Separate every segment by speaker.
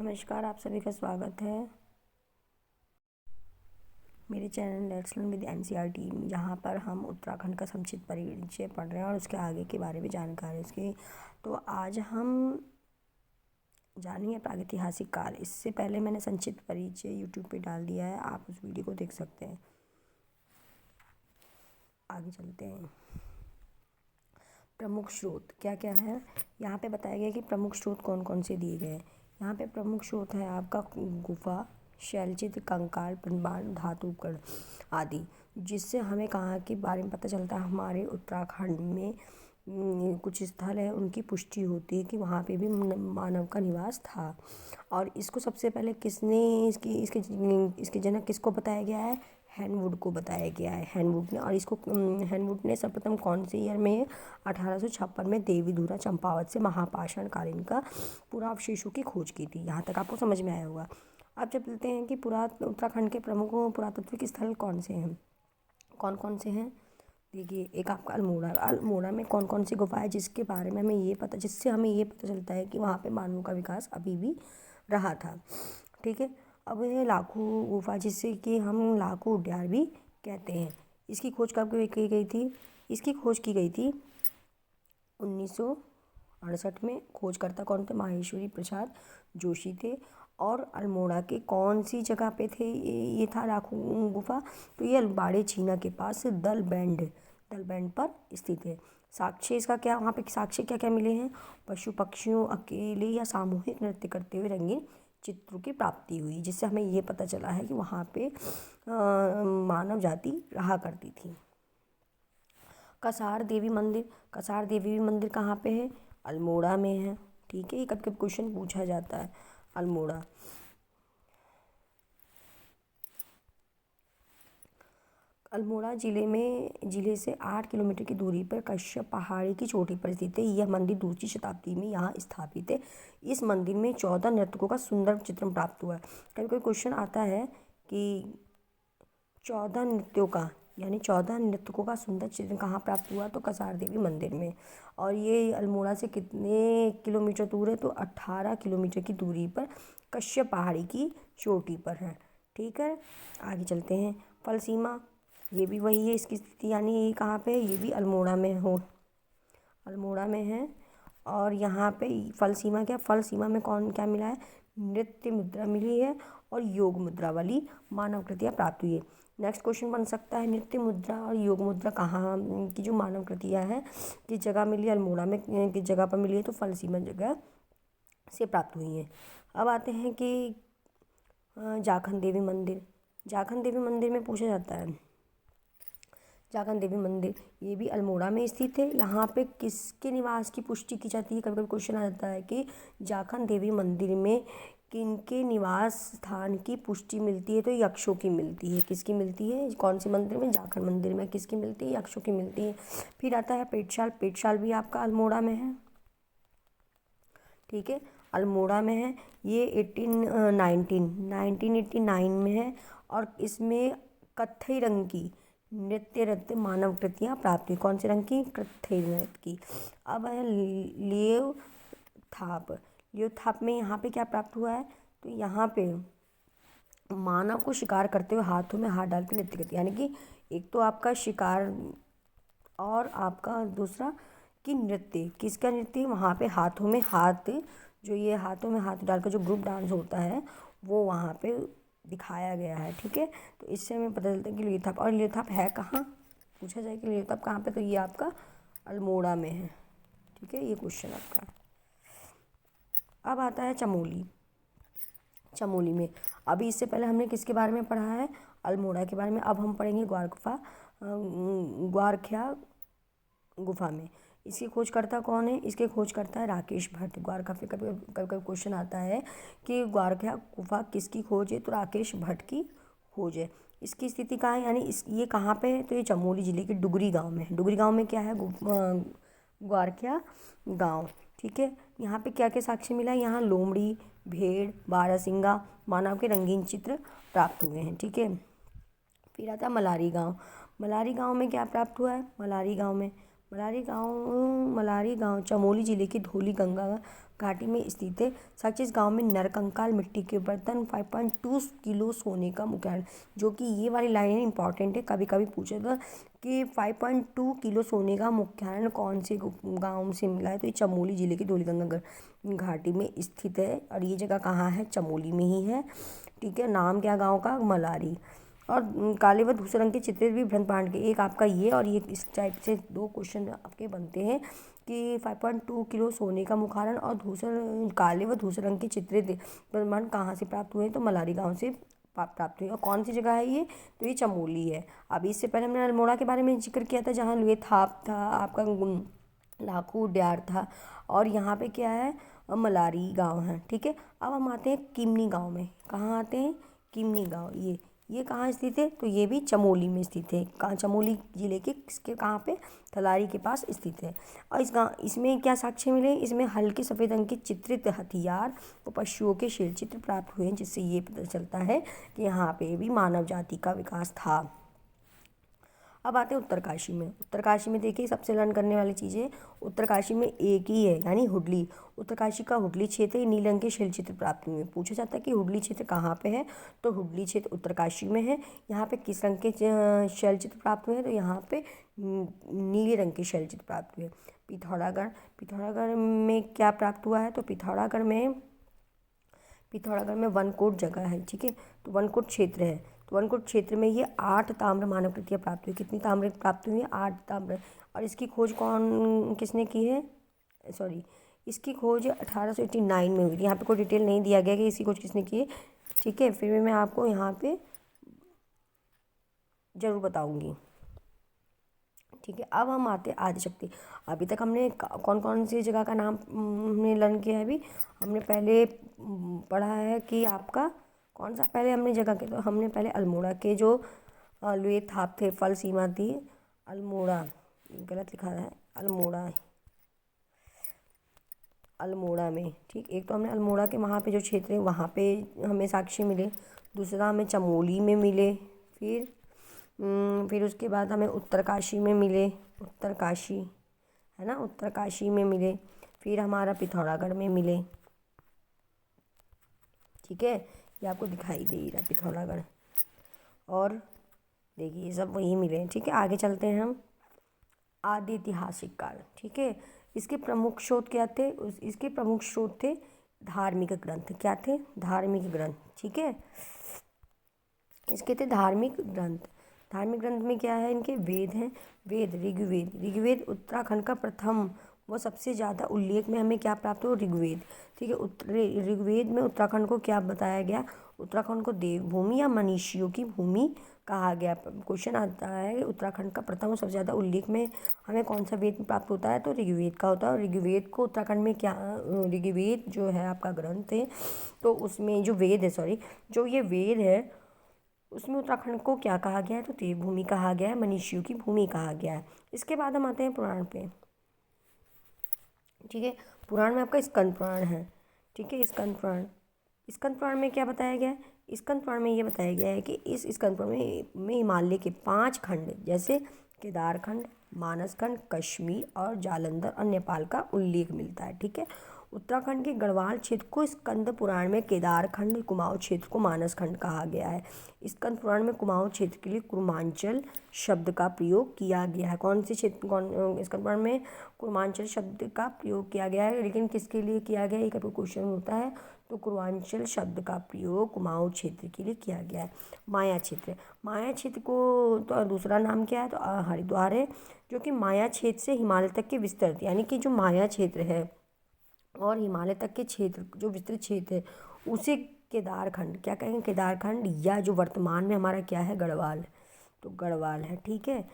Speaker 1: नमस्कार, आप सभी का स्वागत है मेरे channel let's learn with NCERT, जहाँ पर हम उत्तराखंड का संक्षिप्त परिचय पढ़ रहे हैं और उसके आगे के बारे में जानकारी उसकी। तो आज हम जानेंगे प्रागैतिहासिक काल। इससे पहले मैंने संक्षिप्त परिचय यूट्यूब पे डाल दिया है, आप उस वीडियो को देख सकते हैं। आगे चलते हैं। प्रमुख स्रोत क्या क्या है, यहाँ पे बताया गया कि प्रमुख स्रोत कौन कौन से दिए गए हैं। यहाँ पे प्रमुख स्रोत है आपका गुफा, शैलचित्र, कंकाल, प्रमाण, धातु उपकरण आदि, जिससे हमें कहाँ के बारे में पता चलता है। हमारे उत्तराखंड में कुछ स्थल है, उनकी पुष्टि होती है कि वहाँ पे भी मानव का निवास था। और इसको सबसे पहले किसने इसके जनक किसको बताया गया है? हैनवुड को बताया गया है, हैनवुड ने। और इसको हैनवुड ने सर्वप्रथम कौन से ईयर में? 1856 में देवीधुरा चंपावत से महापाषाण कालीन का पुरावशेषों की खोज की थी। यहाँ तक आपको समझ में आया होगा। अब जब बोलते हैं कि उत्तराखंड के प्रमुख पुरातात्विक स्थल कौन से हैं, कौन कौन से हैं। देखिए, एक आपका अल्मोड़ा में कौन कौन सी गुफा है जिससे हमें ये पता चलता है कि वहाँ पे मानव का विकास अभी भी रहा था। ठीक है। अब ये लाखू गुफा, जिससे कि हम लाखू उड्यार भी कहते हैं। इसकी खोज कब की गई थी? इसकी खोज की गई थी 1968 में। खोजकर्ता कौन थे? माहेश्वरी प्रसाद जोशी थे। और अल्मोड़ा के कौन सी जगह पे थे ये था लाखू गुफा? तो ये अलबाड़े चीना के पास दल बैंड पर स्थित है। साक्ष्य इसका क्या, वहाँ पे साक्ष्य क्या क्या मिले हैं? पशु पक्षियों, अकेले या सामूहिक नृत्य करते हुए रंगीन चित्रों की प्राप्ति हुई, जिससे हमें ये पता चला है कि वहाँ पे मानव जाति रहा करती थी। कसार देवी मंदिर कहाँ पे है? अल्मोड़ा में है। ठीक है, ये कब कब क्वेश्चन पूछा जाता है। अल्मोड़ा जिले से 8 किलोमीटर की दूरी पर कश्यप पहाड़ी की चोटी पर स्थित है। यह मंदिर दूसरी शताब्दी में यहाँ स्थापित है। इस मंदिर में 14 नर्तकों का सुंदर चित्रण प्राप्त हुआ है। कभी कोई क्वेश्चन आता है कि 14 नृत्यकों का सुंदर चित्रण कहाँ प्राप्त हुआ? तो कसार देवी मंदिर में। और ये अल्मोड़ा से कितने किलोमीटर दूर है? तो 18 किलोमीटर की दूरी पर कश्यप पहाड़ी की चोटी पर है। ठीक है, आगे चलते हैं। फल सीमा, ये भी वही है इसकी स्थिति, यानी ये कहाँ पे है? ये भी अल्मोड़ा में है। और यहाँ पे फल सीमा फल सीमा में कौन क्या मिला है? नृत्य मुद्रा मिली है और योग मुद्रा वाली मानव कृतियाँ प्राप्त हुई है। नेक्स्ट क्वेश्चन बन सकता है, नृत्य मुद्रा और योग मुद्रा कहाँ की जो मानव कृतियाँ हैं किस जगह मिली? अल्मोड़ा में किस जगह पर मिली है? तो फल सीमा जगह से प्राप्त हुई है। अब आते हैं कि जाखन देवी मंदिर में पूछा जाता है। जाखन देवी मंदिर ये भी अल्मोड़ा में स्थित है। यहाँ पे किसके निवास की पुष्टि की जाती है? कभी कभी क्वेश्चन आ जाता है कि जाखन देवी मंदिर में किनके निवास स्थान की पुष्टि मिलती है? तो यक्षों की मिलती है। किसकी मिलती है? कौन से मंदिर में? जाखन मंदिर में। किसकी मिलती है? यक्षों की मिलती है। फिर आता है पेटशाल भी आपका अल्मोड़ा में है। ठीक है, अल्मोड़ा में है। ये 1989 में है और इसमें कत्थई रंग की नृत्य मानव कृतियाँ प्राप्त हुई। कौन से रंग की? कत्थई रंग की। अब है लियो थाप में यहाँ पे क्या प्राप्त हुआ है? तो यहाँ पे मानव को शिकार करते हुए हाथों में हाथ डाल के नृत्य करती है। यानी कि एक तो आपका शिकार और आपका दूसरा कि नृत्य। किसका नृत्य? वहाँ पे हाथों में हाथ डालकर जो ग्रुप डांस होता है वो वहाँ पे दिखाया गया है। ठीक है, तो इससे हमें पता चलता है कि लियोथाप है कहाँ? पूछा जाए कि लियोथाप कहाँ पे, तो ये आपका अल्मोड़ा में है। ठीक है, ये क्वेश्चन आपका। अब आता है चमोली में। अभी इससे पहले हमने किसके बारे में पढ़ा है? अल्मोड़ा के बारे में। अब हम पढ़ेंगे ग्वारख्या गुफा में। इसके खोजकर्ता कौन है? इसके खोजकर्ता है राकेश भट्ट। कभी कभी क्वेश्चन आता है कि ग्वारख्या गुफा किसकी खोज है? तो राकेश भट्ट की खोज है। इसकी स्थिति कहाँ है, यानी ये कहाँ पे है? तो ये चमोली जिले के डुगरी गांव में है। डुगरी गांव में क्या है? ग्वारख्या गांव। ठीक है, यहाँ पे क्या क्या साक्ष्य मिला है? यहाँ लोमड़ी, भेड़, बारहसिंगा, मानव के रंगीन चित्र प्राप्त हुए हैं। ठीक है, फिर आता है मलारी गांव में क्या प्राप्त हुआ है? मलारी गांव चमोली जिले की धौली गंगा घाटी में स्थित है। सच इस गांव में नरकंकाल मिट्टी के बर्तन 5.2 किलो सोने का मुखरण, जो कि ये वाली लाइन इंपॉर्टेंट है, कभी कभी पूछा था कि 5.2 किलो सोने का मुखरण कौन से गांव से मिला है, तो ये चमोली जिले की धौलीगंगा घाटी में स्थित है। और ये जगह कहाँ है? चमोली में ही है। ठीक है, नाम क्या गाँव का? मलारी। और काले व धूसर रंग के चित्रित भी ब्रह्मांड के, एक आपका ये और ये इस टाइप से 2 क्वेश्चन आपके बनते हैं कि 5.2 किलो सोने का मुखरण और काले व धूसर रंग के चित्रित ब्रह्मांड कहाँ से प्राप्त हुए? तो मलारी गांव से प्राप्त हुए। और कौन सी जगह है ये? तो ये चमोली है। अभी इससे पहले हमने अल्मोड़ा के बारे में जिक्र किया था, जहाँ लुएथाप था, आपका लाखू उड्यार था, और यहाँ पे क्या है? मलारी गांव है। ठीक है, अब हम आते हैं किमनी गांव में। कहाँ आते हैं? किमनी गांव। ये कहाँ स्थित है? तो ये भी चमोली में स्थित है। कहाँ? चमोली जिले के किसके, कहाँ पे? थलारी के पास स्थित है। और इसमें क्या साक्ष्य मिले? इसमें हल्के सफ़ेद रंग के चित्रित हथियार और पशुओं के शिल चित्र प्राप्त हुए हैं, जिससे ये पता चलता है कि यहाँ पे भी मानव जाति का विकास था। अब आते हैं उत्तरकाशी में। उत्तरकाशी में देखिए सबसे लर्न करने वाली चीज़ें, उत्तरकाशी में एक ही है, यानी हुडली। उत्तरकाशी का हुडली क्षेत्र नीले रंग के शिल चित्र प्राप्त हुए। पूछा जाता है कि हुडली क्षेत्र कहाँ पे है? तो हुडली क्षेत्र उत्तरकाशी में है। यहाँ पे किस रंग के शैल चित्र प्राप्त हुए हैं? तो यहाँ पे नीले रंग के शैल चित्र प्राप्त हुए। पिथौरागढ़, पिथौरागढ़ में क्या प्राप्त हुआ है? तो पिथौरागढ़ में वनकोट जगह है। ठीक है, तो वनकोट क्षेत्र है। तो वनकोट क्षेत्र में ये 8 ताम्र मानवकृतियाँ प्राप्त हुई। कितनी ताम्र प्राप्त हुई? 8 ताम्र। और इसकी खोज किसने की है? सॉरी, इसकी खोज 1889 में हुई थी। यहाँ पे कोई डिटेल नहीं दिया गया कि इसकी खोज किसने की है। ठीक है, फिर भी मैं आपको यहाँ पे ज़रूर बताऊँगी। ठीक है, अब हम आते हैं आदिशक्ति। अभी तक हमने कौन कौन सी जगह का नाम हमने लर्न किया है? अभी हमने पहले पढ़ा है कि आपका कौन सा पहले हमने जगह के, तो हमने पहले अल्मोड़ा के जो लुएथाप थे, फल सीमा थी, अल्मोड़ा, गलत लिखा है, अल्मोड़ा में। ठीक, एक तो हमने अल्मोड़ा के वहाँ पे जो क्षेत्र है वहाँ पे हमें साक्ष्य मिले, दूसरा हमें चमोली में मिले, फिर उसके बाद हमें उत्तरकाशी में मिले, उत्तरकाशी है ना, उत्तरकाशी में मिले, फिर हमारा पिथौरागढ़ में मिले। ठीक है, ये आपको दिखाई दे रहा पिथौरागढ़, और देखिए ये सब वही मिले। ठीक है, आगे चलते हैं हम। आदि ऐतिहासिक काल। ठीक है, इसके प्रमुख स्रोत क्या थे? इसके प्रमुख स्रोत थे धार्मिक ग्रंथ। क्या थे? धार्मिक ग्रंथ। ठीक है, इसके थे धार्मिक ग्रंथ। धार्मिक ग्रंथ में क्या है? इनके वेद हैं। वेद, ऋग्वेद उत्तराखंड का प्रथम वो सबसे ज़्यादा उल्लेख में हमें क्या प्राप्त हो? ऋग्वेद। ठीक है, ऋग्वेद में उत्तराखंड को क्या बताया गया? उत्तराखंड को देवभूमि या मनीषियों की भूमि कहा गया। क्वेश्चन आता है कि उत्तराखंड का प्रथम और सबसे ज़्यादा उल्लेख में हमें कौन सा वेद प्राप्त होता है? तो ऋग्वेद का होता है। और ऋग्वेद को उत्तराखंड में क्या, ऋग्वेद जो है आपका ग्रंथ है, तो उसमें जो वेद है, सॉरी, जो ये वेद है उसमें उत्तराखंड को क्या कहा गया है? तो देवभूमि कहा गया है, मनीषियों की भूमि कहा गया है। इसके बाद हम आते हैं पुराण पे। ठीक है, पुराण में आपका स्कंद पुराण है। ठीक है, स्कंद पुराण में क्या बताया गया है? स्कंद पुराण में ये बताया गया है कि इस स्कंद पुराण में हिमालय के 5 खंड, जैसे केदार खंड, मानस खंड, कश्मीर और जालंधर और नेपाल का उल्लेख मिलता है। ठीक है, उत्तराखंड के गढ़वाल क्षेत्र को स्कंद पुराण में केदार खंड, कुमाऊं क्षेत्र को मानस खंड कहा गया है। स्कंद पुराण में कुमाऊं क्षेत्र के लिए कुर्मांचल शब्द का प्रयोग किया गया है। कौन से क्षेत्र, स्कंद पुराण में कुर्मांचल शब्द का प्रयोग किया गया है, लेकिन किसके लिए किया गया है? एक आपको क्वेश्चन होता है। तो कुर्मांचल शब्द का प्रयोग कुमाऊं क्षेत्र के लिए किया गया है। माया क्षेत्र को तो दूसरा नाम क्या है? तो हरिद्वार है, जो कि माया क्षेत्र से हिमालय तक के विस्तृत, यानी कि जो माया क्षेत्र है और हिमालय तक के क्षेत्र, जो विस्तृत क्षेत्र है, उसे केदारखंड क्या कहेंगे? केदारखंड, या जो वर्तमान में हमारा क्या है? गढ़वाल, तो गढ़वाल है। ठीक है,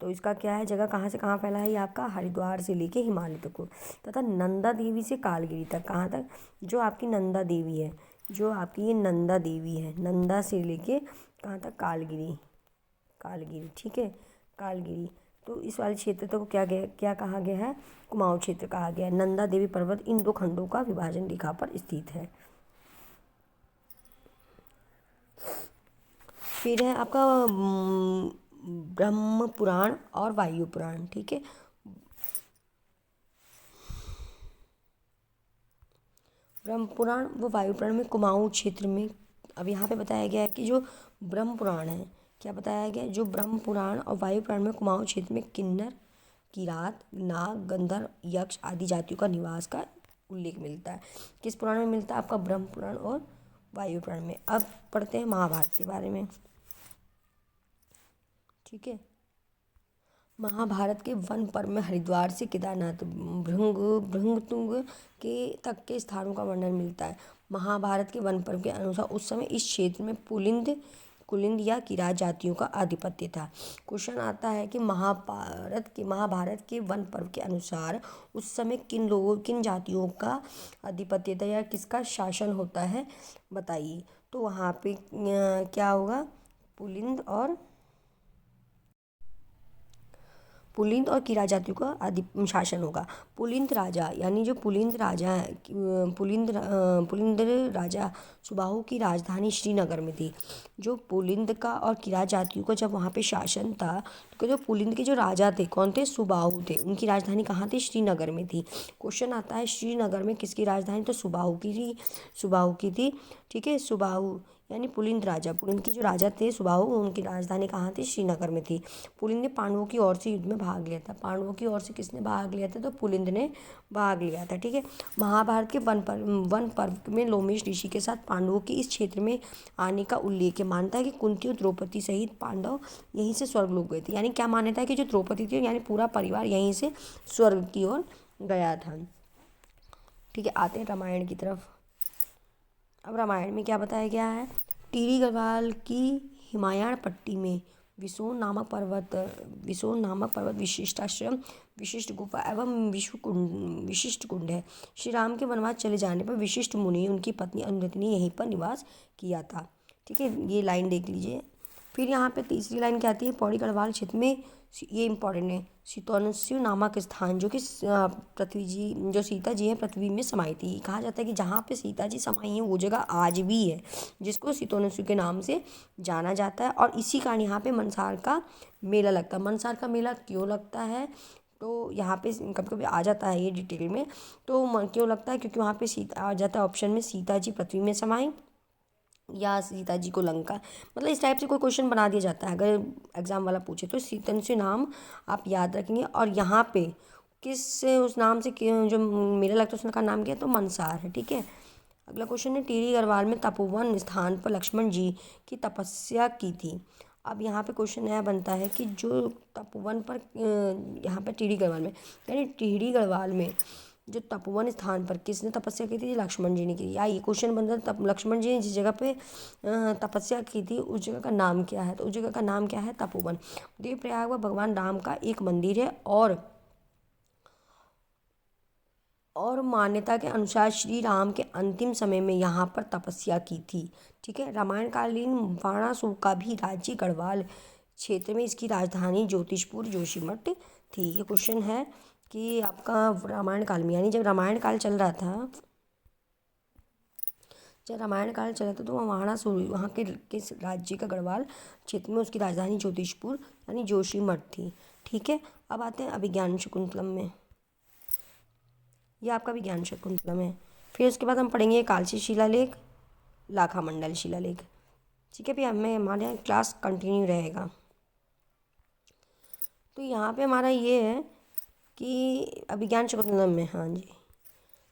Speaker 1: तो इसका क्या है? जगह कहाँ से कहाँ फैला है? ये आपका हरिद्वार से लेके हिमालय तक को, तथा नंदा देवी से कालगिरी तक। कहाँ तक? जो आपकी नंदा देवी है, जो आपकी ये नंदा देवी है, नंदा से लेके कहाँ तक? कालगिरी। ठीक है, कालगिरी। तो इस वाले क्षेत्र को क्या कहा गया है? कुमाऊं क्षेत्र कहा गया है। नंदा देवी पर्वत इन 2 खंडों का विभाजन रेखा पर स्थित है। फिर है आपका ब्रह्म पुराण और वायु पुराण। ठीक है, ब्रह्म पुराण व वायु पुराण में कुमाऊं क्षेत्र में, अब यहाँ पे बताया गया है कि जो ब्रह्म पुराण है, क्या बताया गया, जो ब्रह्म पुराण और वायु पुराण में कुमाऊं क्षेत्र में किन्नर, किरात, नाग, गंधर्व, यक्ष आदि जातियों का निवास का उल्लेख मिलता है। किस पुराण में मिलता है? आपका ब्रह्म पुराण और वायु पुराण में। अब पढ़ते हैं महाभारत के बारे में। ठीक है, महाभारत के वन पर्व में हरिद्वार से केदारनाथ, भृंगतुंग के तक के स्थानों का वर्णन मिलता है। महाभारत के वन पर्व के अनुसार उस समय इस क्षेत्र में पुलिंद, कुलिंद या किरात जातियों का आधिपत्य था। क्वेश्चन आता है कि महाभारत के वन पर्व के अनुसार उस समय किन जातियों का आधिपत्य था या किसका शासन होता है, बताइए। तो वहाँ पे क्या होगा? पुलिंद और किरात जातियों का आदि शासन होगा। पुलिंद राजा यानी जो पुलिंद राजा है, पुलिंद राजा सुबाहु की राजधानी श्रीनगर में थी। जो पुलिंद का और किरात जातियों का जब वहाँ पे शासन था, तो जो पुलिंद के जो राजा थे कौन थे? सुबाहु थे। उनकी राजधानी कहाँ थी? श्रीनगर में थी। क्वेश्चन आता है श्रीनगर में किसकी राजधानी? तो सुबाहु की थी। ठीक है, सुबाहु यानी पुलिंद के जो राजा थे सुबाहु, उनकी राजधानी कहाँ थी? श्रीनगर में थी। पुलिंद ने पांडवों की ओर से युद्ध में भाग लिया था। पांडवों की ओर से किसने भाग लिया था? तो पुलिंद ने भाग लिया था। ठीक है, महाभारत के वन पर्व में लोमेश ऋषि के साथ पांडवों के इस क्षेत्र में आने का उल्लेख है। मानता है कि कुंती और द्रौपदी सहित पांडव यहीं से स्वर्गलोक गए थे। यानी क्या मान्यता है कि जो द्रौपदी थी यानी पूरा परिवार यहीं से स्वर्ग की ओर गया था। ठीक है, आते हैं रामायण की तरफ। अब रामायण में क्या बताया गया है? टिहरी गढ़वाल की हिमायण पट्टी में विसोन नामक पर्वत विशिष्ट आश्रम, विशिष्ट गुफा एवं विशिष्ट कुंड है। श्री राम के वनवास चले जाने पर विशिष्ट मुनि उनकी पत्नी अनुरति ने यहीं पर निवास किया था। ठीक है, ये लाइन देख लीजिए। फिर यहाँ पे तीसरी लाइन क्या आती है? पौड़ी गढ़वाल क्षेत्र में, ये इंपॉर्टेंट है, शीतोनस्यु नामक स्थान जो कि पृथ्वी जी जो सीता जी हैं पृथ्वी में समाई थी। कहा जाता है कि जहाँ पे सीता जी समाई हैं वो जगह आज भी है, जिसको शीतोनस्यु के नाम से जाना जाता है। और इसी कारण यहाँ पे मनसार का मेला लगता है। मनसार का मेला क्यों लगता है? तो यहाँ पे कभी कभी आ जाता है ये डिटेल में। तो क्यों लगता है? क्योंकि वहाँ पे सीता आ जाता है ऑप्शन में, सीता जी पृथ्वी में समाई या सीता जी को लंका, मतलब इस टाइप से कोई क्वेश्चन बना दिया जाता है अगर एग्जाम वाला पूछे तो। शीतनस्यु नाम आप याद रखेंगे। और यहाँ पे किस उस नाम से जो मेला लगता है उसका नाम क्या है? तो मनसार है। ठीक है, अगला क्वेश्चन है, टिहरी गढ़वाल में तपोवन स्थान पर लक्ष्मण जी की तपस्या की थी। अब यहाँ पे क्वेश्चन नया बनता है कि जो तपोवन पर यहाँ पे टिहरी गढ़वाल में, यानी टिहरी गढ़वाल में जो तपोवन स्थान पर किसने तपस्या की थी? लक्ष्मण जी ने की। या ये क्वेश्चन बनता है तब लक्ष्मण जी ने जिस जगह पे तपस्या की थी उस जगह का नाम क्या है? तो उस जगह का नाम क्या है? तपोवन। देवप्रयाग में भगवान राम का एक मंदिर है और मान्यता के अनुसार श्री राम के अंतिम समय में यहाँ पर तपस्या की थी। ठीक है, रामायण कालीन बाणासुर का भी राज्य गढ़वाल क्षेत्र में इसकी राजधानी ज्योतिषपुर जोशीमठ थी। ये क्वेश्चन है कि आपका रामायण काल में, यानी जब रामायण काल चल रहा था तो वहाँ के किस राज्य का गढ़वाल क्षेत्र में उसकी राजधानी ज्योतिषपुर यानी जोशीमठ थी। ठीक है, अब आते हैं अभिज्ञान शकुंतलम में। यह आपका विज्ञान शकुंतलम है। फिर उसके बाद हम पढ़ेंगे कालची शिलालेख, लाखा मंडल शिलालेख। ठीक है, फिर हमारे यहाँ क्लास कंटिन्यू रहेगा। तो यहाँ पे हमारा ये है कि अभिज्ञान शकुंतलम में, हाँ जी,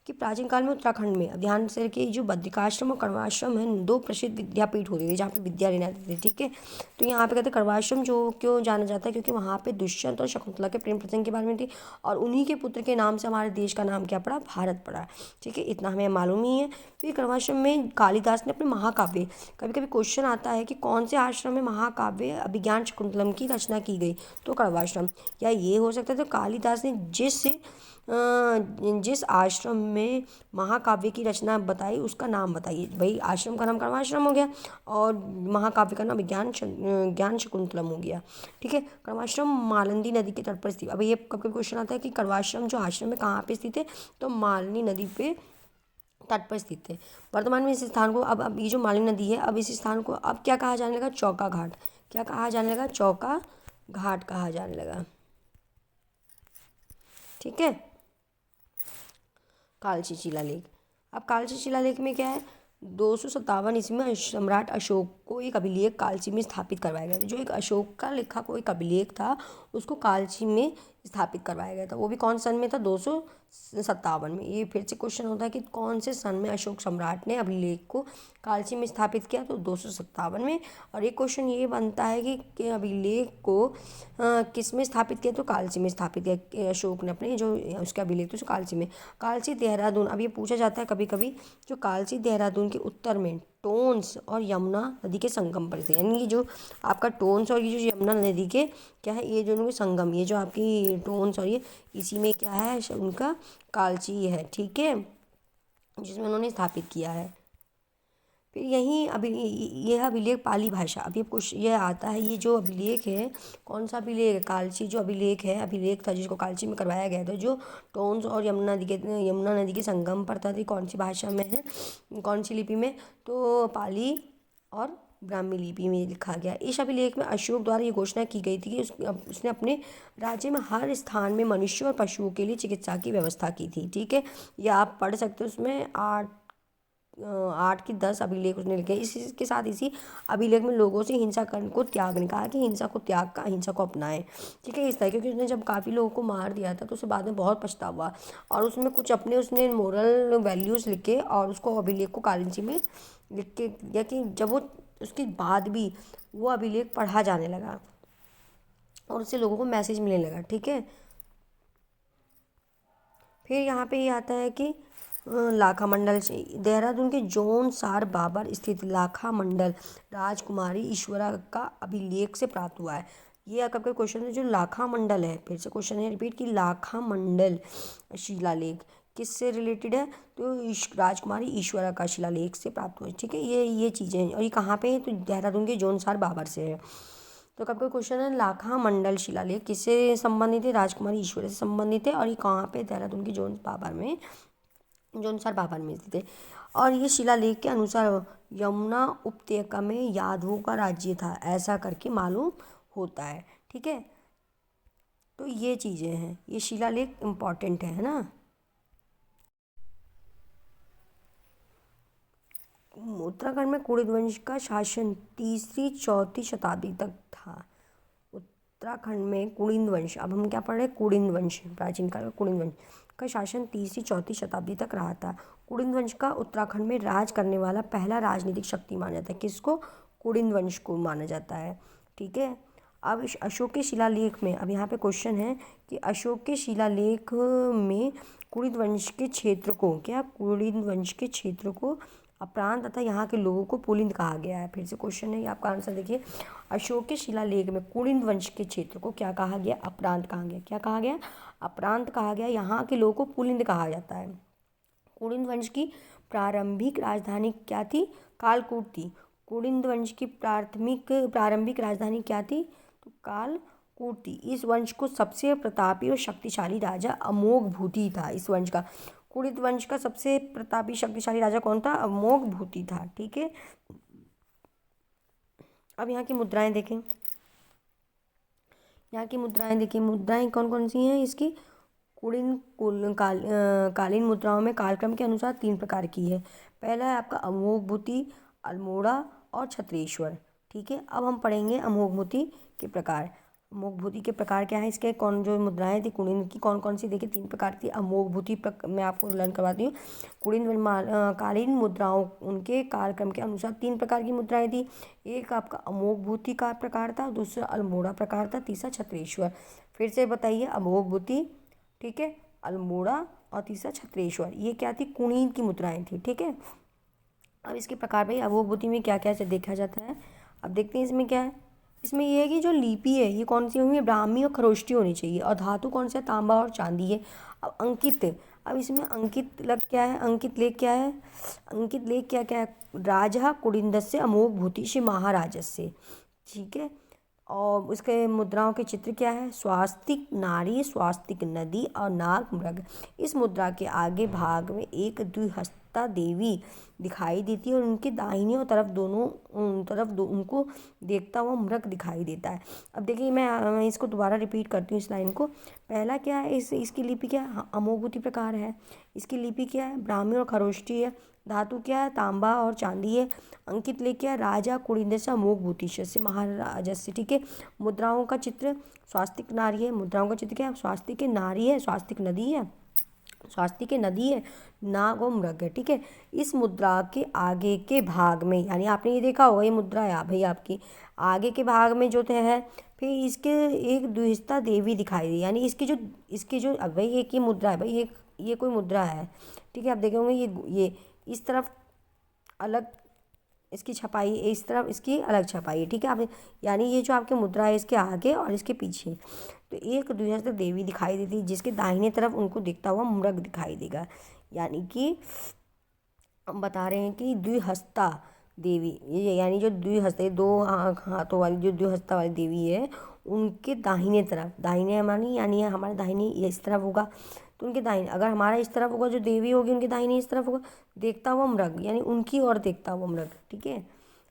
Speaker 1: कि प्राचीन काल में उत्तराखंड में, अब ध्यान से कि जो बद्रिकाश्रम और कण्वाश्रम है दो प्रसिद्ध विद्यापीठ होते थे जहाँ पे विद्या लेने आते थे। ठीक है, तो यहाँ पे कहते हैं कण्वाश्रम जो क्यों जाना जाता है? क्योंकि वहाँ पे दुष्यंत और शकुंतला के प्रेम प्रसंग के बारे में थी और उन्हीं के पुत्र के नाम से हमारे देश का नाम क्या पड़ा? भारत पड़ा। ठीक है, इतना हमें मालूम ही है। फिर कण्वाश्रम में कालिदास ने अपने महाकाव्य, कभी कभी क्वेश्चन आता है कि कौन से आश्रम में महाकाव्य अभिज्ञान शकुंतलम की रचना की गई? तो कण्वाश्रम। या ये हो सकता है तो कालिदास ने जिस आश्रम में महाकाव्य की रचना बताई उसका नाम बताइए। भाई आश्रम का नाम कण्वाश्रम हो गया और महाकाव्य का नाम ज्ञान शकुंतलम हो गया। ठीक है, कण्वाश्रम मालंदी नदी के तट पर स्थित। अब ये कब कभी क्वेश्चन आता है कि कण्वाश्रम जो आश्रम है कहाँ पे स्थित है? तो मालनी नदी पे तट पर स्थित है। वर्तमान में इस स्थान को अब ये जो मालनी नदी है, अब इस स्थान को अब क्या कहा जाने लगा? चौका घाट। क्या कहा जाने लगा? चौका घाट कहा जाने लगा। ठीक है, कालची शिलालेख। अब कालची शिलालेख में क्या है, 257 ईस्वी में सम्राट अशोक को एक अभिलेख कालची में स्थापित करवाया गया था। जो एक अशोक का लिखा कोई एक अभिलेख था उसको कालची में स्थापित करवाया गया था। वो भी कौन सन में था, 257 में। ये फिर से क्वेश्चन होता है कि कौन से सन में अशोक सम्राट ने अभिलेख को कालची में स्थापित किया, तो 257 में। और एक क्वेश्चन ये बनता है कि अभिलेख को किस में स्थापित किया, तो कालची में स्थापित किया अशोक ने अपने जो उसका अभिलेख था, कालची में। कालची देहरादून, अब ये पूछा जाता है कभी कभी, जो कालची देहरादून के उत्तर में टोंस और यमुना नदी के संगम पर थे। यानी कि जो आपका टोंस और ये जो यमुना नदी के क्या है, ये दोनों के संगम, ये जो आपकी टोंस और ये इसी में क्या है उनका कालची है, ठीक है, जिसमें उन्होंने स्थापित किया है। फिर यहीं यह अभिलेख पाली भाषा, अब ये कुछ ये आता है, ये जो अभिलेख है कौन सा अभिलेख है, कालची जो अभिलेख है, अभिलेख था जिसको कालची में करवाया गया था, जो टोंस और यमुना नदी के संगम पर था। तो कौन सी भाषा में है, कौन सी लिपि में, तो पाली और ब्राह्मी लिपि में लिखा गया। इस अभिलेख में अशोक द्वारा ये घोषणा की गई थी कि उसने अपने राज्य में हर स्थान में मनुष्यों और पशुओं के लिए चिकित्सा की व्यवस्था की थी, ठीक है। ये आप पढ़ सकते हो, उसमें 8 की 10 अभिलेख उसने लिखे। इसके साथ इसी अभिलेख में लोगों से हिंसा करने को त्यागने, कहा कि हिंसा को अपनाएं, ठीक है, इस तरह, क्योंकि उसने जब काफ़ी लोगों को मार दिया था तो उसे बाद में बहुत पछतावा, और उसमें कुछ अपने उसने मोरल वैल्यूज़ लिखे और उसको अभिलेख को कालची में लिख के दिया कि जब वो उसके बाद भी वो अभिलेख पढ़ा जाने लगा और उससे लोगों को मैसेज मिलने लगा, ठीक है। फिर यहाँ पे ये आता है कि लाखा मंडल से देहरादून के जोन सार बाबर स्थित लाखा मंडल राजकुमारी ईश्वरा का अभिलेख से प्राप्त हुआ है। ये आपका क्वेश्चन है, जो लाखा मंडल है, फिर से क्वेश्चन है रिपीट, कि लाखा मंडल शिलालेख किससे रिलेटेड है, तो राजकुमारी ईश्वरा का शिलालेख से प्राप्त हुआ है, ठीक है। ये चीज़ें हैं, और ये कहाँ पे है, तो देहरादून के जोनसार बाबर से है। तो कब का क्वेश्चन है, लाखा मंडल शिलालेख किससे संबंधित है, राजकुमारी ईश्वरा से संबंधित है, और ये कहाँ पे, देहरादून के जोनसार बाबर में स्थित है। और ये शिलालेख के अनुसार यमुना उपत्यका में यादवों का राज्य था, ऐसा करके मालूम होता है, ठीक है। तो ये चीज़ें हैं, ये शिलालेख इम्पॉर्टेंट है ना। उत्तराखंड में कुड़िद वंश का शासन 3री-4वीं शताब्दी तक था। उत्तराखंड में कुड़िद वंश, अब हम क्या पढ़ रहे हैं, कुड़िद वंश, प्राचीन काल का कुड़िद वंश का शासन 3री-4वीं शताब्दी तक रहा था। कुड़िद वंश का उत्तराखंड में राज करने वाला पहला राजनीतिक शक्ति माना जाता है, किसको, कुड़िद वंश को माना जाता है, ठीक है। अब इस अशोक के शिलालेख में, अब यहाँ पे क्वेश्चन है कि अशोक के शिलालेख में कुड़िद वंश के क्षेत्र को, क्या, कुड़िद वंश के क्षेत्र को अपरांत तथा यहाँ के लोगों को पुलिंद कहा गया है। फिर से क्वेश्चन है, ये आपका आंसर देखिए, अशोक के शिलालेख में कुड़िद वंश के क्षेत्र को क्या कहा गया, अपरांत कहा गया। क्या कहा गया, अपरांत कहा गया। यहाँ के लोगों को पुलिंद कहा जाता है। कुड़िद वंश की प्रारंभिक राजधानी क्या थी, कालकूट थी। कुड़िद वंश की प्रारंभिक राजधानी क्या थी, तो कालकूट थी। इस वंश को सबसे प्रतापी और शक्तिशाली राजा अमोघभूति था। इस वंश का, कुड़िद वंश का सबसे प्रतापी शक्तिशाली राजा कौन था, अमोघभूति था, ठीक है। अब यहाँ की मुद्राएं देखें, मुद्राएं कौन कौन सी हैं इसकी, कालीन मुद्राओं में कालक्रम के अनुसार 3 प्रकार की है। पहला है आपका अमोघभूति, अल्मोड़ा और छत्रेश्वर, ठीक है। अब हम पढ़ेंगे अमोघभूति के प्रकार। अमोघभूति के प्रकार क्या है, इसके कौन जो मुद्राएं थी कुड़िद की कौन कौन सी, देखिए 3 प्रकार थी अमोघभूति। मैं आपको लर्न करवाती हूँ। कुड़िद कालीन मुद्राओं उनके कालक्रम के अनुसार 3 प्रकार की मुद्राएं थी। एक आपका अमोघभूति का प्रकार था, दूसरा अल्मोड़ा प्रकार था, तीसरा छत्रेश्वर। फिर से बताइए, अमोघभूति, ठीक है, अल्मोड़ा और तीसरा छत्रेश्वर, ये क्या थी, कुड़िद की मुद्राएं थी, ठीक है। अब इसके प्रकार भाई अमोघभूति में क्या क्या देखा जाता है, अब देखते हैं इसमें क्या है। इसमें ये है कि जो लिपि है ये कौन सी होंगी, ब्राह्मी और खरोष्टी होनी चाहिए, और धातु कौन सा है, तांबा और चांदी है। अब अंकित, अब इसमें अंकित लेख क्या है, अंकित लेख क्या क्या है, राजा कुड़िदस्य अमोघभूति महाराजस्य, ठीक है। और उसके मुद्राओं के चित्र क्या है, स्वास्तिक नारी, स्वास्तिक नदी और नाग मृग। इस मुद्रा के आगे भाग में एक द्विहस्त द्विहस्ता देवी दिखाई देती है और उनके दाहिनी और तरफ दोनों उनको देखता हुआ मृग दिखाई देता है। अब देखिए मैं इसको दोबारा रिपीट करती हूँ इस लाइन को। पहला क्या है, इसकी लिपि क्या है, अमोघूति प्रकार है। इसकी लिपि क्या है, ब्राह्मी और खरोष्टी है। धातु क्या है, तांबा और चांदी है। अंकित लेख क्या है, राजा कुड़िंदस्य अमोघ भूतिशस्य महाराजस्य। ठीक है। मुद्राओं का चित्र स्वास्तिक नारी है। मुद्राओं का चित्र क्या है, स्वास्तिक के नारी है, स्वास्तिक नदी है, स्वास्तिक के नदी है, नाग और मृग है। ठीक है। इस मुद्रा के आगे के भाग में, यानी आपने ये देखा होगा, ये मुद्रा है भाई आपकी, आगे के भाग में जो है फिर इसके एक द्विहस्ता देवी दिखाई दी, यानी इसकी जो अब भाई एक ये मुद्रा है भाई, ये कोई मुद्रा है। ठीक है। आप देखे होंगे ये इस तरफ अलग इसकी छपाई, इस तरफ इसकी अलग छपाई है। ठीक है। आप यानी ये जो आपकी मुद्रा है इसके आगे और इसके पीछे, तो एक द्विहस्ता देवी दिखाई देती है जिसके दाहिने तरफ उनको दिखता हुआ मृग दिखाई देगा। यानी कि हम बता रहे हैं कि द्विहस्ता देवी, ये यानी जो द्विहस्ता दो हाथों वाली जो द्विहस्ता वाली देवी है, उनके दाहिने तरफ, दाहिने मानी यानी हमारे दाहिने ये इस तरफ होगा, तो उनके दाहिने, अगर हमारा इस तरफ होगा जो देवी होगी उनके दाहिने इस तरफ होगा देखता हुआ मृग, यानी उनकी ओर देखता हुआ मृग। ठीक है।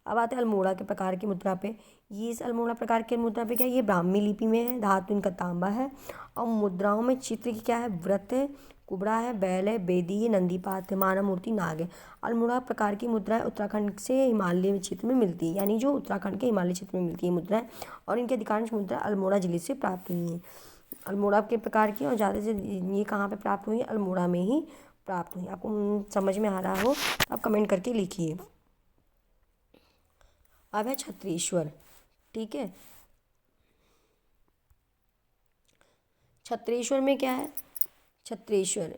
Speaker 1: अब आते हैं अल्मोड़ा के प्रकार की मुद्रा पे। ये इस अल्मोड़ा प्रकार की मुद्रा पे क्या है, ये ब्राह्मी लिपि में है, धातु इनका तांबा है और मुद्राओं में चित्र की क्या है, व्रत है, कुबड़ा है, बैल है, बेदी है, नंदीपात है, मानव मूर्ति, नाग है। अल्मोड़ा प्रकार की मुद्रा उत्तराखंड से हिमालय क्षेत्र में मिलती है, यानी जो उत्तराखंड के हिमालय क्षेत्र में मिलती है मुद्राएं, और इनकी अधिकांश मुद्रा अल्मोड़ा जिले से प्राप्त हुई हैं। अल्मोड़ा के प्रकार की और ज़्यादा से ये कहाँ पे प्राप्त हुई है, अल्मोड़ा में ही प्राप्त हुई। आपको समझ में आ रहा हो आप कमेंट करके लिखिए। अब है छत्रेश्वर। ठीक है। छत्रेश्वर में क्या है, छत्रेश्वर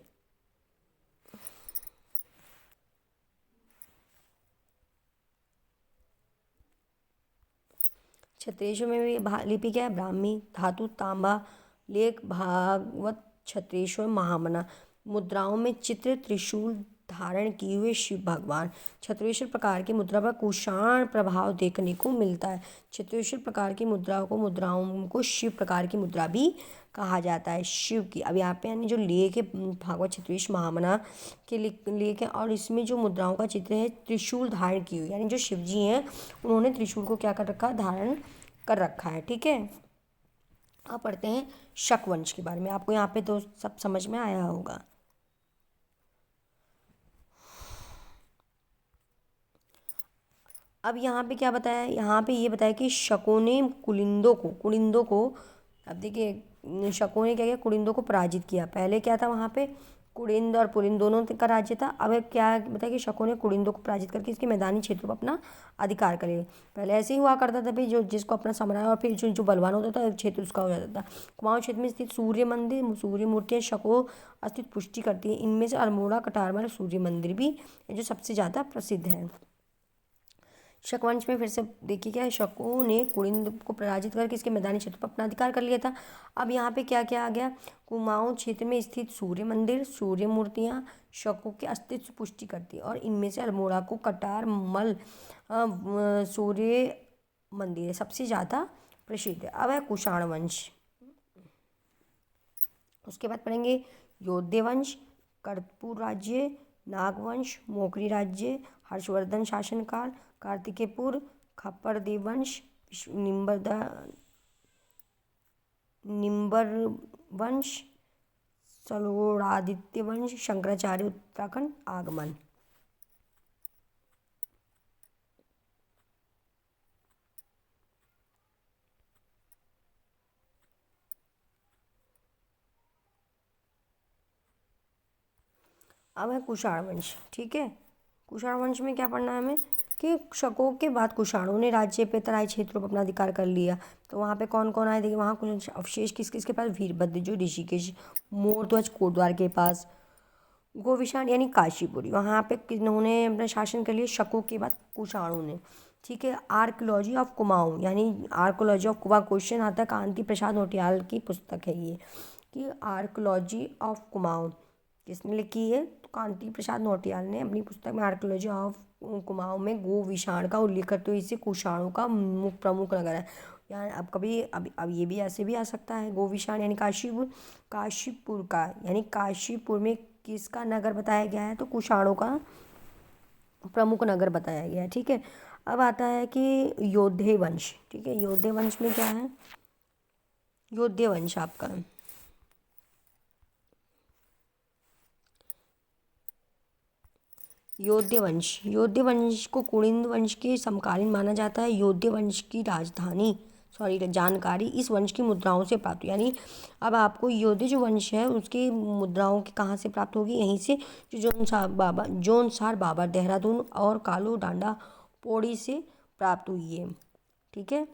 Speaker 1: छत्रेश्वर में भी लिपि क्या है, ब्राह्मी, धातु तांबा, लेख भागवत छत्रेश्वर महामना। मुद्राओं में चित्र त्रिशूल धारण किए हुए शिव भगवान। छत्रेश्वर प्रकार की मुद्रा पर कुषाण प्रभाव देखने को मिलता है। छत्रेश्वर प्रकार की मुद्राओं को शिव प्रकार की मुद्रा भी कहा जाता है, शिव की। अब यहाँ पे यानी जो लेख है भागवत छत्रेश्वर महामना के लेख है, और इसमें जो मुद्राओं का चित्र है त्रिशूल धारण की हुई, यानी जो शिव जी हैं उन्होंने त्रिशूल को क्या कर रखा, धारण कर रखा है। ठीक है। अब पढ़ते हैं शक वंश के बारे में। आपको यहाँ पे तो सब समझ में आया होगा। अब यहाँ पे क्या बताया, यहाँ पे ये बताया कि शकों ने कुलिंदों को अब देखिए शकों ने क्या किया, कुलिंदों को पराजित किया। पहले क्या था वहाँ पे, कुलिंद और पुलिंद दोनों का राज्य था। अब क्या बताया कि शकों ने कुलिंदों को पराजित करके इसके मैदानी क्षेत्रों पर अपना अधिकार कर लिया। पहले ऐसे ही हुआ करता था भाई, जो जिसको अपना साम्राज्य, और फिर जो बलवान होता था क्षेत्र उसका हो जाता था। कुमाऊं क्षेत्र में स्थित सूर्य मंदिर, सूर्य मूर्तियाँ शकों अस्तित्व पुष्टि करती है। इनमें से अल्मोड़ा कटारमल सूर्य मंदिर भी जो सबसे ज़्यादा प्रसिद्ध है। शकवंश में फिर से देखिए क्या है, शकों ने कुलिंद को पराजित करके इसके मैदानी क्षेत्र पर अपना अधिकार कर लिया था। अब यहाँ पे क्या क्या आ गया, कुमाऊं क्षेत्र में स्थित सूर्य मंदिर, सूर्य मूर्तियाँ शकों के अस्तित्व पुष्टि करती है, और इनमें से अल्मोड़ा को कटार मल सूर्य मंदिर सबसे ज़्यादा प्रसिद्ध है। अब है कुषाण वंश। उसके बाद पढ़ेंगे योध्य वंश, कर्पूर राज्य, नागवंश, मोकरी राज्य, हर्षवर्धन शासनकाल, कार्तिकेयपुर, खप्पर देववंश, निम्बर वंश, सलोड़ादित्य वंश, शंकराचार्य उत्तराखंड आगमन। अब है कुषाण वंश। ठीक है। कुषाण वंश में क्या पढ़ना है हमें कि शकों के बाद कुषाणों ने राज्य पे तराई क्षेत्रों पर अपना अधिकार कर लिया। तो वहाँ पे कौन कौन आए, देखिए वहाँ कुछ अवशेष किस किसके पास, वीरभद्र जो ऋषिकेश, मोरध्वज कोटद्वार के पास, गोविशाण यानी काशीपुरी, वहाँ पे किन्होंने अपना शासन कर लिया, शकों के बाद कुषाणों ने। ठीक है। आर्कोलॉजी ऑफ कुमाऊं, यानी आर्कोलॉजी ऑफ कुमाऊं क्वेश्चन आता है, कांति प्रसाद नौटियाल की पुस्तक है ये, कि आर्कोलॉजी ऑफ कुमाऊं किसने लिखी है, तो कांति प्रसाद नौटियाल ने अपनी पुस्तक में आर्कोलॉजी ऑफ कुमाऊं में गो विषाण का उल्लेख करते हुए इसे कुषाणों का प्रमुख नगर है। यानी अब कभी अब ये भी ऐसे भी आ सकता है, गो विषाण यानी काशीपुर, काशीपुर का यानी काशीपुर में किसका नगर बताया गया है? तो कुषाणों का प्रमुख नगर बताया गया है। ठीक है, अब आता है कि यौध्य वंश। ठीक है, यौध्य वंश में क्या है? यौध्य वंश आपका यौध्य वंश को कुलिंद वंश के समकालीन माना जाता है। यौध्य वंश की राजधानी जानकारी इस वंश की मुद्राओं से प्राप्त हुई। यानी अब आपको यौध्य जो वंश है उसकी मुद्राओं की कहाँ से प्राप्त होगी? यहीं से, जो जोनसार बाबर देहरादून और कालो डांडा पौड़ी से प्राप्त हुई है। ठीक है,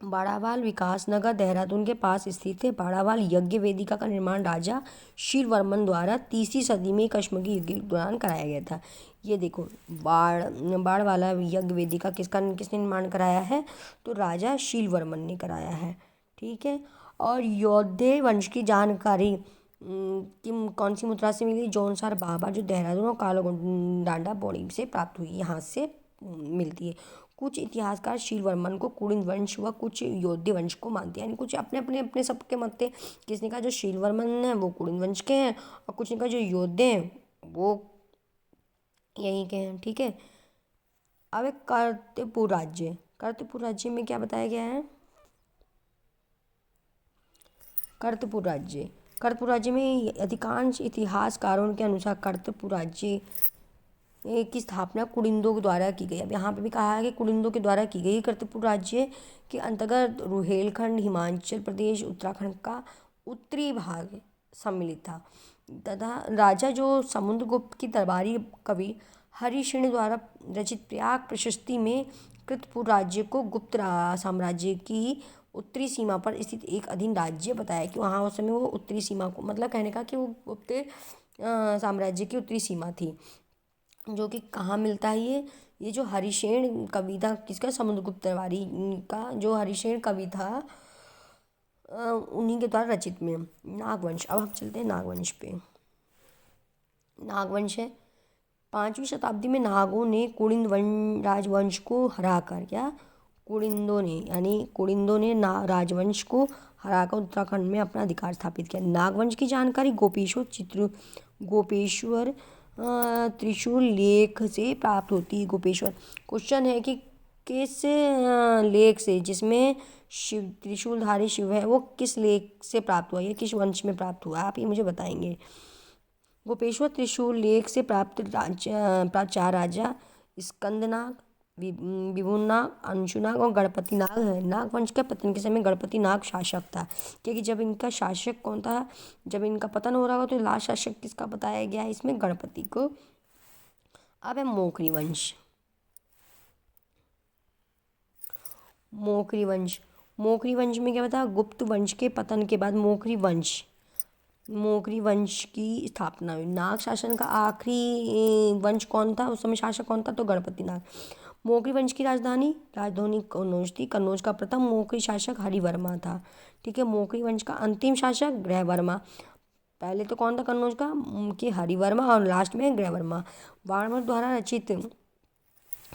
Speaker 1: बाड़ावाल विकास नगर देहरादून के पास स्थित है। बाड़ावाल यज्ञ वेदिका का निर्माण राजा शीलवर्मन द्वारा 3वीं सदी में कश्मीरी युग के दौरान कराया गया था। ये देखो, बाड़ वाला यज्ञ वेदिका किसने निर्माण कराया है? तो राजा शीलवर्मन ने कराया है। ठीक है, और यौध्य वंश की जानकारी कि कौन सी मुद्रा से मिली? जौनसार बाबा, जो देहरादून और कालो डांडा पौड़ी से प्राप्त हुई, यहाँ से मिलती है। कुछ इतिहासकार शीलवर्मन को कुलिंद वंश व कुछ यौध्य वंश को मानते हैं। यानी कुछ अपने सबके मत थे। किसने कहा जो शीलवर्मन है वो कुलिंद वंश के हैं, और कुछ ने कहा जो यौध्य हैं वो यहीं के हैं। ठीक है, अब एक कर्तपुर राज्य में क्या बताया गया है? कर्तपुर राज्य में अधिकांश इतिहासकारों के अनुसार कर्तपुर राज्य की स्थापना कुलिंदों के द्वारा की गई। अब यहाँ पे भी कहा है कि कुलिंदों के द्वारा की गई। कर्तपुर राज्य के अंतर्गत रुहेलखंड, हिमाचल प्रदेश, उत्तराखंड का उत्तरी भाग सम्मिलित था तथा राजा जो समुद्रगुप्त की दरबारी कवि हरिशेन द्वारा रचित प्रयाग प्रशस्ति में कर्तपुर राज्य को गुप्त साम्राज्य की उत्तरी सीमा पर स्थित एक अधीन राज्य बताया कि वहाँ उस समय वो उत्तरी सीमा को, मतलब कहने का कि वो गुप्त साम्राज्य की उत्तरी सीमा थी, जो कि कहाँ मिलता है? ये जो हरिशेन कवि था, किसका? समुद्रगुप्त तिवारी का जो हरिशेन कवि था, उन्हीं के द्वारा रचित में। नागवंश, अब हम चलते हैं नागवंश पे। नागवंश है 5वीं शताब्दी में नागों ने कुलिंद राजवंश को हराकर, क्या? कुलिंदों ने राजवंश को हराकर उत्तराखंड में अपना अधिकार स्थापित किया। नागवंश की जानकारी गोपेश्वर त्रिशूल लेख से प्राप्त होती है। गोपेश्वर, क्वेश्चन है कि किस लेख से, जिसमें त्रिशूलधारी शिव है, वो किस लेख से प्राप्त हुआ, या किस वंश में प्राप्त हुआ? आप ये मुझे बताएंगे। गोपेश्वर त्रिशूल लेख से प्राप्त 4 राजा स्कंदनाग, विभुनाग, अंशुनाग और गणपति नाग है। नागवंश के पतन के समय गणपति नाग शासक था, क्योंकि जब इनका शासक कौन था? जब इनका पतन हो रहा हो तो लास्ट शासक किसका बताया गया है इसमें? गणपति को। अब है मोखरी वंश। मोखरी वंश में क्या बता? गुप्त वंश के पतन के बाद मोखरी वंश की स्थापना हुई। नाग शासन का आखिरी वंश कौन था उस समय? शासक कौन था? तो गणपति नाग। मोखरी वंश की राजधानी कन्नौज थी। कन्नौज का प्रथम मोखरी शासक हरिवर्मा था। ठीक है, मोखरी वंश का अंतिम शासक ग्रहवर्मा। पहले तो कौन था कन्नौज का? कि हरिवर्मा, और लास्ट में ग्रहवर्मा। वाणमन द्वारा रचित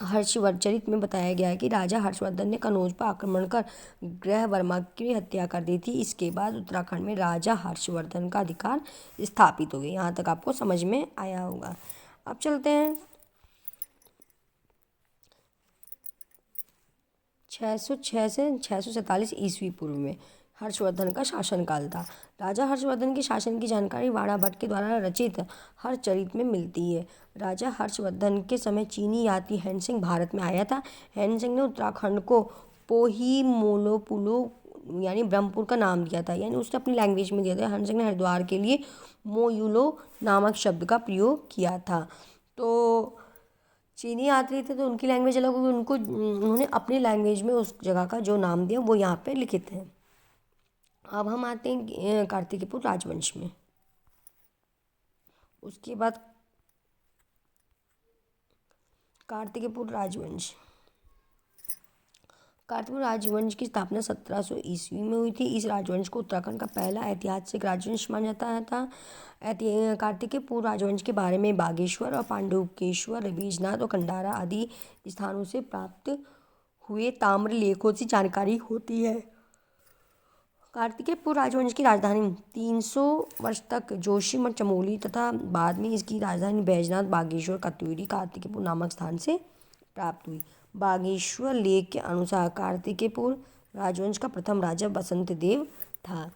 Speaker 1: हर्षवर्धन में बताया गया है कि राजा हर्षवर्धन ने कन्नौज पर आक्रमण कर ग्रहवर्मा की हत्या कर दी थी। इसके बाद उत्तराखंड में राजा हर्षवर्धन का अधिकार स्थापित हो गया। यहाँ तक आपको समझ में आया होगा। अब चलते हैं 606 से 647 ईस्वी पूर्व में हर्षवर्धन का शासनकाल था। राजा हर्षवर्धन के शासन की जानकारी वाणा भट्ट के द्वारा रचित हर्षचरित में मिलती है। राजा हर्षवर्धन के समय चीनी यात्री हैनसिंग भारत में आया था। हैनसिंग ने उत्तराखंड को पोहीमोलोपुलो यानी ब्रह्मपुर का नाम दिया था, यानी उसने अपनी लैंग्वेज में दिया था। हैनसिंग ने हरिद्वार के लिए मोयुलो नामक शब्द का प्रयोग किया था। तो चीनी यात्री थे तो उनकी लैंग्वेज अलग होगी, उन्होंने अपनी लैंग्वेज में उस जगह का जो नाम दिया वो यहाँ पे लिखित है। अब हम आते हैं कार्तिकेयपुर राजवंश में। उसके बाद कार्तिकेयपुर राजवंश की स्थापना 1700 ईस्वी में हुई थी। इस राजवंश को उत्तराखंड का पहला ऐतिहासिक राजवंश माना जाता था। कार्तिकेयपुर राजवंश के बारे में बागेश्वर और पांडुकेश्वर, बैजनाथ और खंडारा आदि स्थानों से प्राप्त हुए ताम्र लेखों से जानकारी होती है। कार्तिकेयपुर राजवंश की राजधानी 300 वर्ष तक जोशीमठ चमोली तथा बाद में इसकी राजधानी बैजनाथ बागेश्वर कत्यूरी कार्तिकेयपुर नामक स्थान से प्राप्त हुई। बागेश्वर लेख के अनुसार कार्तिकेयपुर राजवंश का प्रथम राजा बसंत देव था।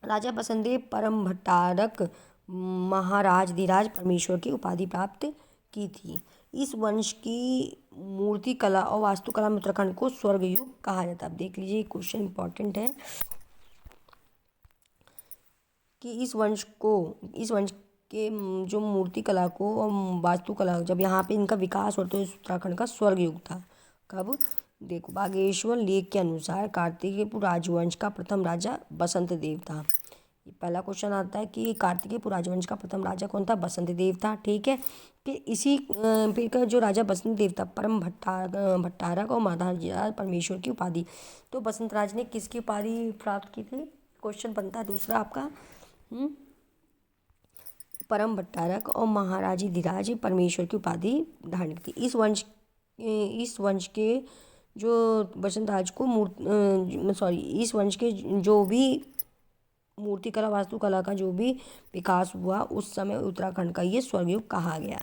Speaker 1: राजा बसंत देव परम भट्टारक महाराज परमेश्वर की उपाधि प्राप्त की थी। इस वंश की मूर्ति कला और वास्तुकला में उत्तराखंड को स्वर्ग युग कहा जाता है। अब देख लीजिए, क्वेश्चन इंपॉर्टेंट है कि इस वंश के जो मूर्ति कला को और वास्तुकला, जब यहाँ पे इनका विकास होता है तो उत्तराखंड का स्वर्ग युग था। कब? देखो, बागेश्वर लेख के अनुसार कार्तिकेयपुर राजवंश का प्रथम राजा बसंत देव था। ये पहला क्वेश्चन आता है कि कार्तिकेयपुर राजवंश का प्रथम राजा कौन था? बसंत देव था। ठीक है, कि इसी फिर का जो राजा बसंत देव था परम भट्टारक और महाराज परमेश्वर की उपाधि। तो बसंत राज ने किसकी उपाधि प्राप्त की थी? क्वेश्चन बनता है दूसरा आपका, परम भट्टारक और महाराजी धीराज परमेश्वर की उपाधि धारण की थी। इस वंश के जो बसंत राज को इस वंश के जो भी मूर्तिकला वास्तुकला का जो भी विकास हुआ उस समय उत्तराखंड का ये स्वर्गयुग कहा गया।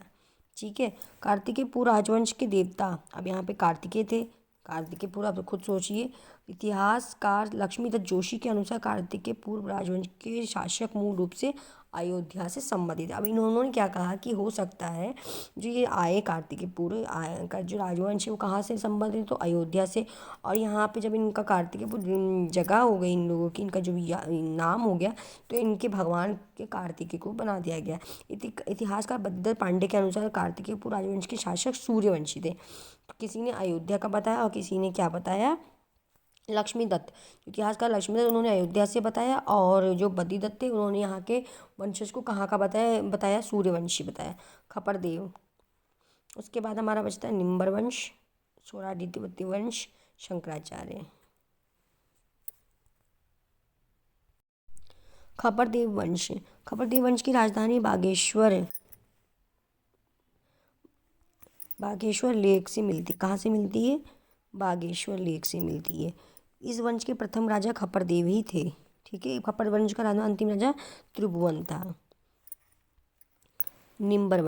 Speaker 1: ठीक है, कार्तिकेयपुर राजवंश के देवता, अब यहाँ पे कार्तिकेय थे। कार्तिकेयपुर, आप खुद सोचिए। इतिहासकार लक्ष्मीदत्त जोशी के अनुसार कार्तिकेयपुर राजवंश के शासक मूल रूप से अयोध्या से संबंधित है। अब इन्होंने क्या कहा कि हो सकता है जो ये आए कार्तिकेयपुर का जो राजवंश है वो कहाँ से संबंधित है? तो अयोध्या से। और यहाँ पे जब इनका कार्तिकेयपुर जगह हो गई, इन लोगों की, इनका जो नाम हो गया, तो इनके भगवान के कार्तिकेय को बना दिया गया। इतिहासकार बद्र पांडे के अनुसार कार्तिकेयपुर राजवंश के शासक सूर्यवंशी थे। किसी ने अयोध्या का बताया और किसी ने क्या बताया? लक्ष्मीदत्त। इतिहासकार लक्ष्मीदत्त, उन्होंने अयोध्या से बताया, और जो बद्रीदत्त थे उन्होंने यहाँ के वंशज को कहाँ का बताया सूर्यवंशी बताया, खपरदेव। उसके बाद हमारा बचता है निम्बर वंश, सोरादित्य वंश, शंकराचार्य। खपरदेव वंश की राजधानी बागेश्वर लेक से मिलती। कहाँ से मिलती है? बागेश्वर लेक से मिलती है। इस वंश के प्रथम राजा खपरदेव ही थे। ठीक है, खपर वंश का राजा अंतिम राजा त्रिभुवन था। निम्बर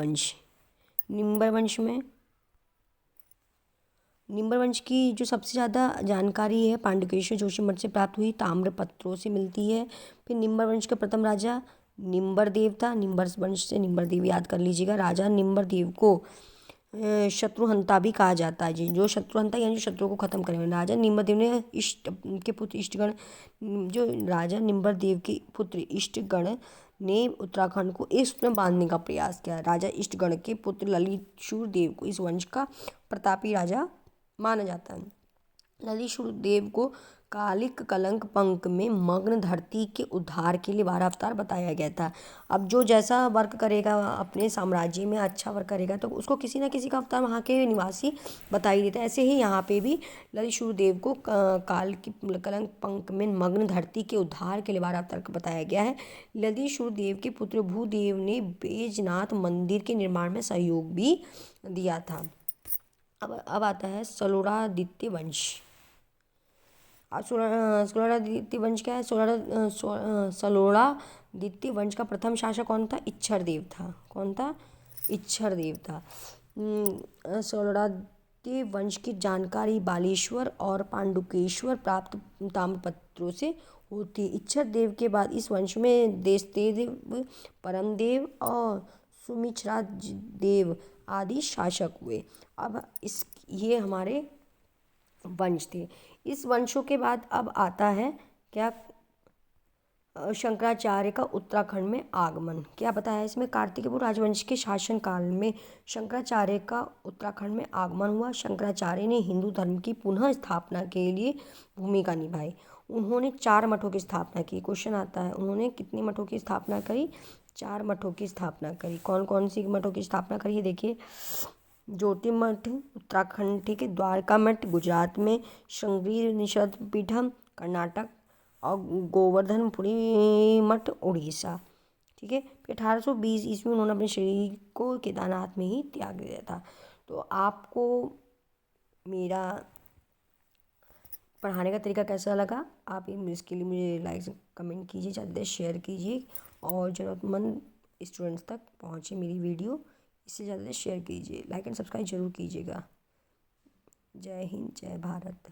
Speaker 1: वंश की जो सबसे ज़्यादा जानकारी है पांडुकेश्वर जोशीमठ से प्राप्त हुई ताम्रपत्रों से मिलती है। फिर निम्बर वंश का प्रथम राजा निम्बर देव था। निम्बर वंश से निम्बर देव याद कर लीजिएगा। राजा निम्बर देव को शत्रुहंता भी कहा जाता है जी, जो शत्रुहंता यानी शत्रु को खत्म करने वाला। राजा निम्बरदेव ने राजा निम्बरदेव के पुत्र इष्टगण ने उत्तराखंड को इष्ट में बांधने का प्रयास किया। राजा इष्टगण के पुत्र ललितशूर देव को इस वंश का प्रतापी राजा माना जाता है। ललितशूर देव को कालिक कलंक पंक में मग्न धरती के उद्धार के लिए 12 अवतार बताया गया था। अब जो जैसा वर्क करेगा अपने साम्राज्य में, अच्छा वर्क करेगा, तो उसको किसी ना किसी का अवतार वहाँ के निवासी बता ही देते हैं। ऐसे ही यहाँ पे भी ललितशूर देव को काल की कलंक पंक में मग्न धरती के उद्धार के लिए 12 अवतार बताया गया है। ललितशूर देव के पुत्र भूदेव ने बैजनाथ मंदिर के निर्माण में सहयोग भी दिया था। अब आता है सलोरादित्य वंश। सलोरादित्य वंश क्या है? सलोरादित्य वंश का प्रथम शासक कौन था? इच्छर देव था। कौन था? इच्छर देव था। सलोरादित्य वंश की जानकारी बालेश्वर और पांडुकेश्वर प्राप्त ताम्रपत्रों से होती है। इच्छर देव के बाद इस वंश में देशदेव, परमदेव और सुमित्रा देव आदि शासक हुए। अब ये हमारे वंश थे। इस वंशों के बाद अब आता है क्या? शंकराचार्य का उत्तराखंड में आगमन। क्या बताया इसमें? कार्तिकेयपुर राजवंश के शासन काल में शंकराचार्य का उत्तराखंड में आगमन हुआ। शंकराचार्य ने हिंदू धर्म की पुनः स्थापना के लिए भूमिका निभाई। उन्होंने 4 मठों की स्थापना की। क्वेश्चन आता है, उन्होंने कितने मठों की स्थापना करी? 4 मठों की स्थापना करी। कौन कौन सी मठों की स्थापना करी? देखिए, ज्योतिर्मठ उत्तराखंड, ठीक है, द्वारका मठ गुजरात में, श्रृंगेरी निषद पीठम कर्नाटक, और गोवर्धनपुरी मठ उड़ीसा। ठीक है, फिर 1820 ईस्वी में उन्होंने अपने शरीर को केदारनाथ में ही त्याग दिया था। तो आपको मेरा पढ़ाने का तरीका कैसा लगा, आप इसके लिए मुझे लाइक कमेंट कीजिए, ज़्यादा शेयर कीजिए और ज़रूरतमंद स्टूडेंट्स तक पहुँचे मेरी वीडियो, इससे ज़्यादा शेयर कीजिए, लाइक एंड सब्सक्राइब जरूर कीजिएगा। जय हिंद, जय भारत।